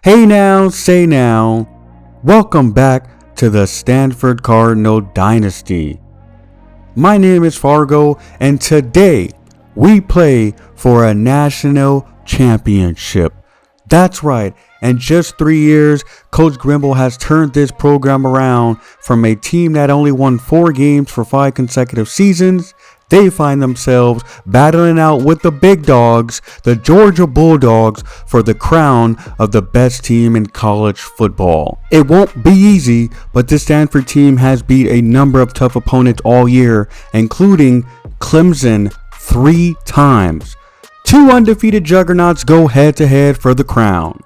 Hey now, say now, welcome back to the Stanford Cardinal Dynasty. My name is Fargo, and today we play for a national championship. That's right, in just 3 years, Coach Grimble has turned this program around from a team that only won 4 games for 5 consecutive seasons. They find themselves battling out with the big dogs, the Georgia Bulldogs, for the crown of the best team in college football. It won't be easy, but this Stanford team has beat a number of tough opponents all year, including Clemson 3 times. 2 undefeated juggernauts go head-to-head for the crown.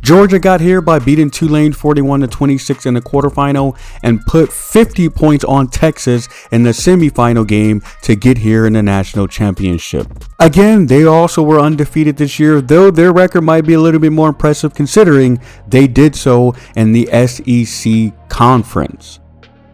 Georgia got here by beating Tulane 41-26 in the quarterfinal and put 50 points on Texas in the semifinal game to get here in the national championship. Again, they also were undefeated this year, though their record might be a little bit more impressive considering they did so in the SEC conference.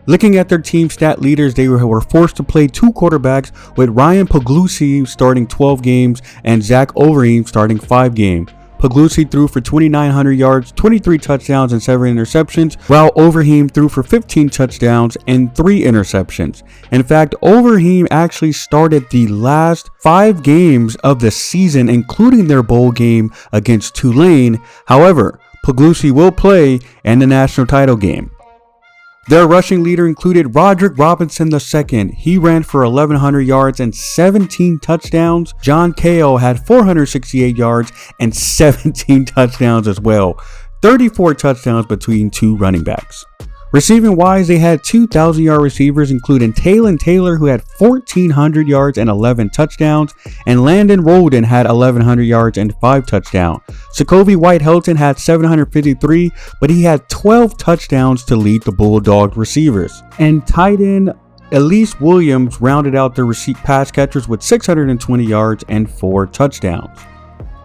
Looking at their team stat leaders, they were forced to play 2 quarterbacks, with Ryan Puglisi starting 12 games and Zach Overeem starting 5 games. Puglisi threw for 2,900 yards, 23 touchdowns, and 7 interceptions, while Overeem threw for 15 touchdowns and 3 interceptions. In fact, Overeem actually started the last 5 games of the season, including their bowl game against Tulane. However, Puglisi will play in the national title game. Their rushing leader included Roderick Robinson II. He ran for 1,100 yards and 17 touchdowns. John Kale had 468 yards and 17 touchdowns as well. 34 touchdowns between 2 running backs. Receiving wise, they had 2,000-yard receivers, including Taylon Taylor, who had 1,400 yards and 11 touchdowns, and Landon Rolden had 1,100 yards and 5 touchdowns. Sokovie White-Helton had 753, but he had 12 touchdowns to lead the Bulldog receivers. And tight end Elise Williams rounded out their pass catchers with 620 yards and 4 touchdowns.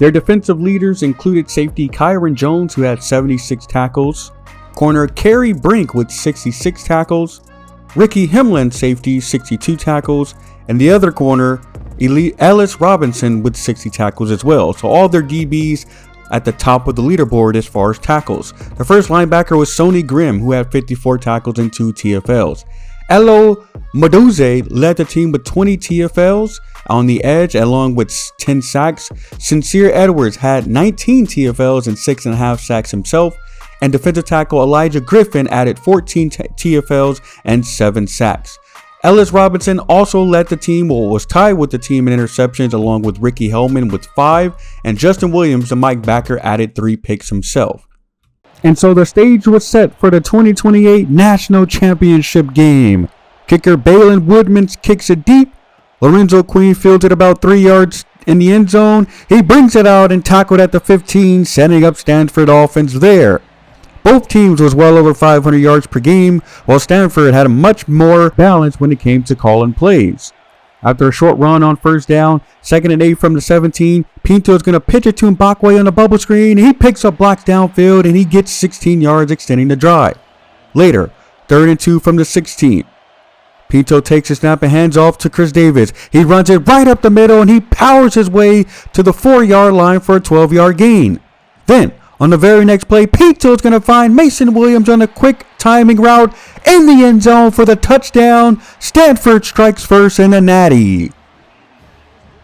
Their defensive leaders included safety Kyron Jones, who had 76 tackles, corner Kerry Brink with 66 tackles, Ricky Himlin, safety, 62 tackles, and the other corner, Ellis Robinson, with 60 tackles as well. So all their DBs at the top of the leaderboard as far as tackles. The first linebacker was Sonny Grimm, who had 54 tackles and 2 TFLs. Elo Maduze led the team with 20 TFLs on the edge, along with 10 sacks. Sincere Edwards had 19 TFLs and 6.5 sacks himself. And defensive tackle Elijah Griffin added 14 TFLs and 7 sacks. Ellis Robinson also led the team, or was tied with the team in interceptions, along with Ricky Hellman with 5, and Justin Williams, the Mike backer, added 3 picks himself. And so the stage was set for the 2028 National Championship game. Kicker Balin Woodman kicks it deep. Lorenzo Queen fields it about 3 yards in the end zone. He brings it out and tackled at the 15, setting up Stanford offense there. Both teams was well over 500 yards per game, while Stanford had a much more balance when it came to calling plays. After a short run on first down, 2nd and 8 from the 17, Pinto is going to pitch it to Mbakwe on the bubble screen. He picks up blocks downfield and he gets 16 yards, extending the drive. Later, 3rd and 2 from the 16. Pinto takes a snap and hands off to Chris Davis. He runs it right up the middle and he powers his way to the 4-yard line for a 12-yard gain. Then, on the very next play, Pinto is going to find Mason Williams on a quick timing route in the end zone for the touchdown. Stanford strikes first in the Natty.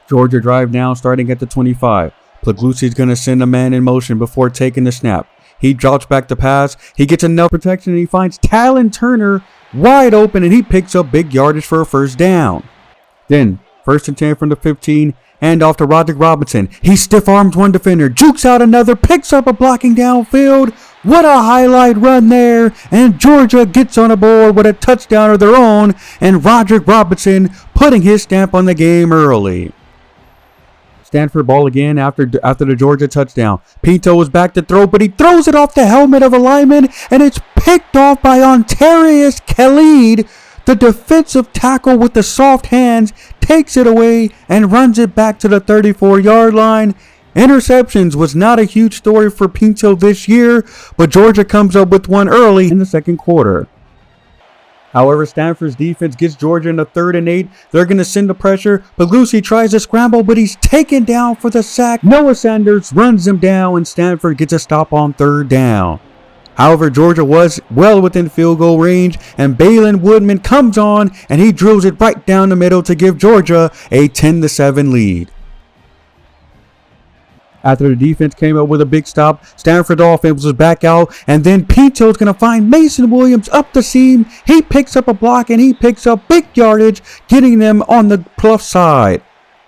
Georgia drive now starting at the 25. Puglisi is going to send a man in motion before taking the snap. He drops back the pass. He gets enough protection and he finds Talon Turner wide open and he picks up big yardage for a first down. Then, 1st and 10 from the 15. Hand off to Roderick Robinson. He stiff arms one defender, jukes out another, picks up a blocking downfield. What a highlight run there. And Georgia gets on the board with a touchdown of their own. And Roderick Robinson putting his stamp on the game early. Stanford ball again after the Georgia touchdown. Pinto was back to throw, but he throws it off the helmet of a lineman. And it's picked off by Ontarius Khalid. The defensive tackle with the soft hands takes it away and runs it back to the 34-yard line. Interceptions was not a huge story for Pinto this year, but Georgia comes up with one early in the second quarter. However, Stanford's defense gets Georgia in the 3rd and 8. They're going to send the pressure. Puglusi tries to scramble, but he's taken down for the sack. Noah Sanders runs him down, and Stanford gets a stop on 3rd down. However, Georgia was well within field goal range, and Balin Woodman comes on, and he drills it right down the middle to give Georgia a 10-7 lead. After the defense came up with a big stop, Stanford's offense was back out, and then Pinto's going to find Mason Williams up the seam. He picks up a block, and he picks up big yardage, getting them on the plus side.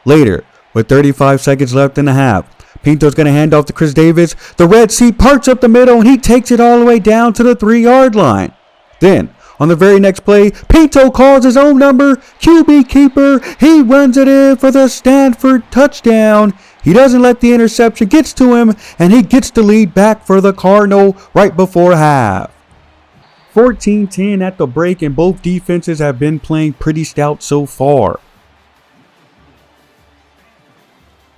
Later, with 35 seconds left in the half, Pinto's going to hand off to Chris Davis. The Red Sea parts up the middle, and he takes it all the way down to the 3-yard line. Then, on the very next play, Pinto calls his own number. QB keeper, he runs it in for the Stanford touchdown. He doesn't let the interception gets to him, and he gets the lead back for the Cardinal right before half. 14-10 at the break, and both defenses have been playing pretty stout so far.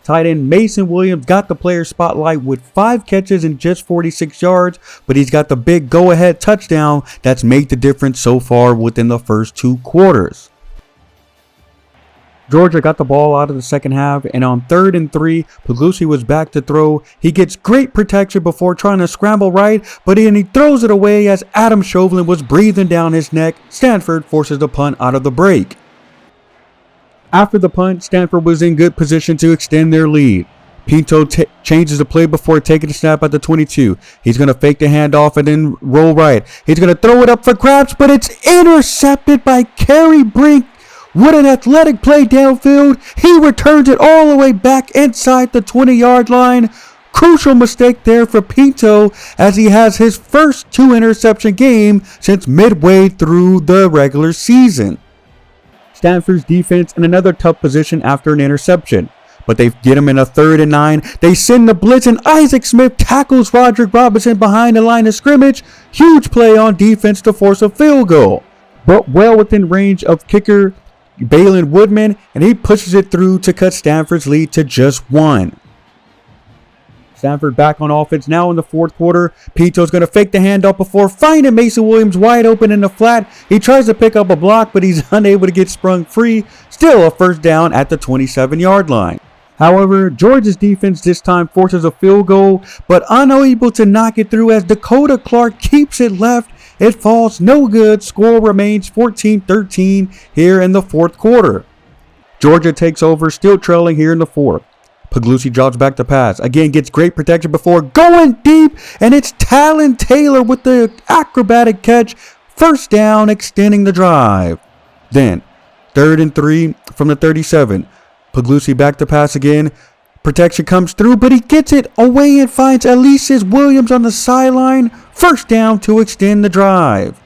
Tight end Mason Williams got the player spotlight with 5 catches and just 46 yards, but he's got the big go-ahead touchdown that's made the difference so far within the first 2 quarters. Georgia got the ball out of the second half, and on 3rd and 3, Puglusi was back to throw. He gets great protection before trying to scramble right, but then he throws it away as Adam Chauvelin was breathing down his neck. Stanford forces the punt out of the break. After the punt, Stanford was in good position to extend their lead. Pinto changes the play before taking a snap at the 22. He's going to fake the handoff and then roll right. He's going to throw it up for grabs, but it's intercepted by Kerry Brink. What an athletic play downfield. He returns it all the way back inside the 20-yard line. Crucial mistake there for Pinto, as he has his first 2-interception game since midway through the regular season. Stanford's defense in another tough position after an interception, but they get him in a 3rd and 9. They send the blitz, and Isaac Smith tackles Roderick Robinson behind the line of scrimmage. Huge play on defense to force a field goal, but well within range of kicker Balin Woodman, and he pushes it through to cut Stanford's lead to just 1. Stanford back on offense now in the 4th quarter. Pinto's going to fake the handoff before finding Mason Williams wide open in the flat. He tries to pick up a block, but he's unable to get sprung free. Still a 1st down at the 27-yard line. However, Georgia's defense this time forces a field goal, but unable to knock it through as Dakota Clark keeps it left. It falls no good. Score remains 14-13 here in the 4th quarter. Georgia takes over, still trailing here in the 4th. Puglusi drops back to pass. Again, gets great protection before going deep, and it's Talon Taylor with the acrobatic catch. 1st down, extending the drive. Then, 3rd and 3 from the 37. Puglusi back to pass again. Protection comes through, but he gets it away and finds Alesis Williams on the sideline. 1st down to extend the drive.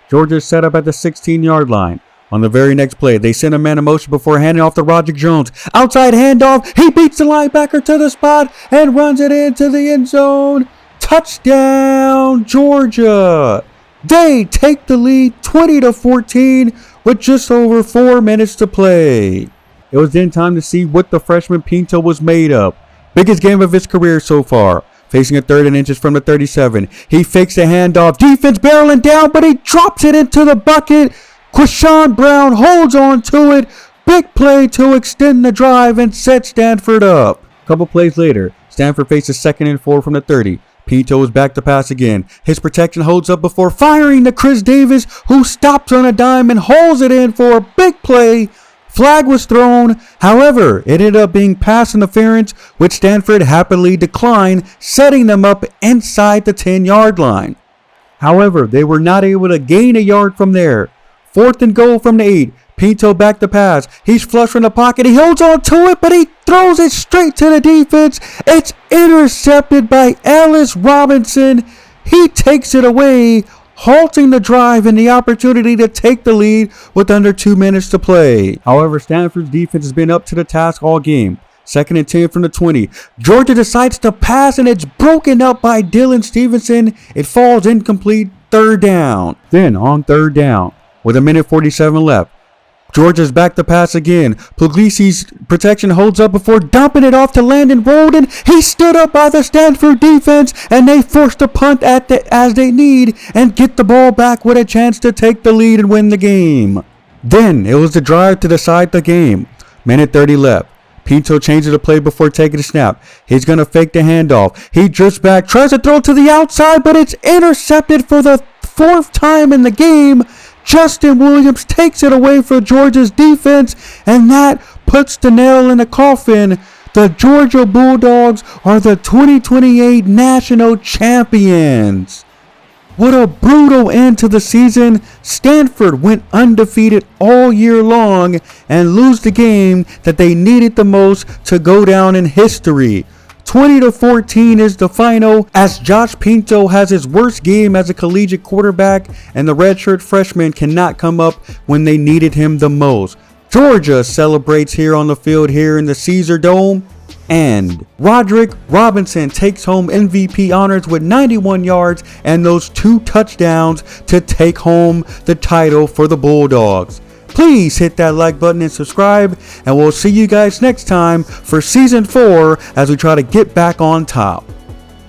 Georgia set up at the 16-yard line. On the very next play, they send a man in motion before handing off to Roderick Jones. Outside handoff. He beats the linebacker to the spot and runs it into the end zone. Touchdown, Georgia. They take the lead 20-14 with just over 4 minutes to play. It was then time to see what the freshman Pinto was made of. Biggest game of his career so far. Facing a 3rd and inches from the 37. He fakes the handoff. Defense barreling down, but he drops it into the bucket. Quashawn Brown holds on to it. Big play to extend the drive and set Stanford up. A couple plays later, Stanford faces 2nd and 4 from the 30. Pinto is back to pass again. His protection holds up before firing to Chris Davis, who stops on a dime and hauls it in for a big play. Flag was thrown. However, it ended up being pass interference, which Stanford happily declined, setting them up inside the 10-yard line. However, they were not able to gain a yard from there. 4th and goal from the 8. Pinto back to pass. He's flush from the pocket. He holds on to it, but he throws it straight to the defense. It's intercepted by Ellis Robinson. He takes it away, halting the drive and the opportunity to take the lead with under 2 minutes to play. However, Stanford's defense has been up to the task all game. 2nd and 10 from the 20. Georgia decides to pass, and it's broken up by Dylan Stevenson. It falls incomplete. 3rd down. Then on 3rd down, with 1:47 left, Georgia's back to pass again. Puglisi's protection holds up before dumping it off to Landon Roldan. He stood up by the Stanford defense, and they forced a punt as they need and get the ball back with a chance to take the lead and win the game. Then it was the drive to decide the game. Minute 30 left. Pinto changes the play before taking a snap. He's going to fake the handoff. He drifts back, tries to throw to the outside, but it's intercepted for the 4th time in the game. Justin Williams takes it away from Georgia's defense, and that puts the nail in the coffin. The Georgia Bulldogs are the 2028 national champions. What a brutal end to the season. Stanford went undefeated all year long and lose the game that they needed the most to go down in history. 20-14 is the final, as Josh Pinto has his worst game as a collegiate quarterback, and the redshirt freshman cannot come up when they needed him the most. Georgia celebrates here on the field here in the Caesar Dome, and Roderick Robinson takes home MVP honors with 91 yards and those 2 touchdowns to take home the title for the Bulldogs. Please hit that like button and subscribe, and we'll see you guys next time for season 4 as we try to get back on top.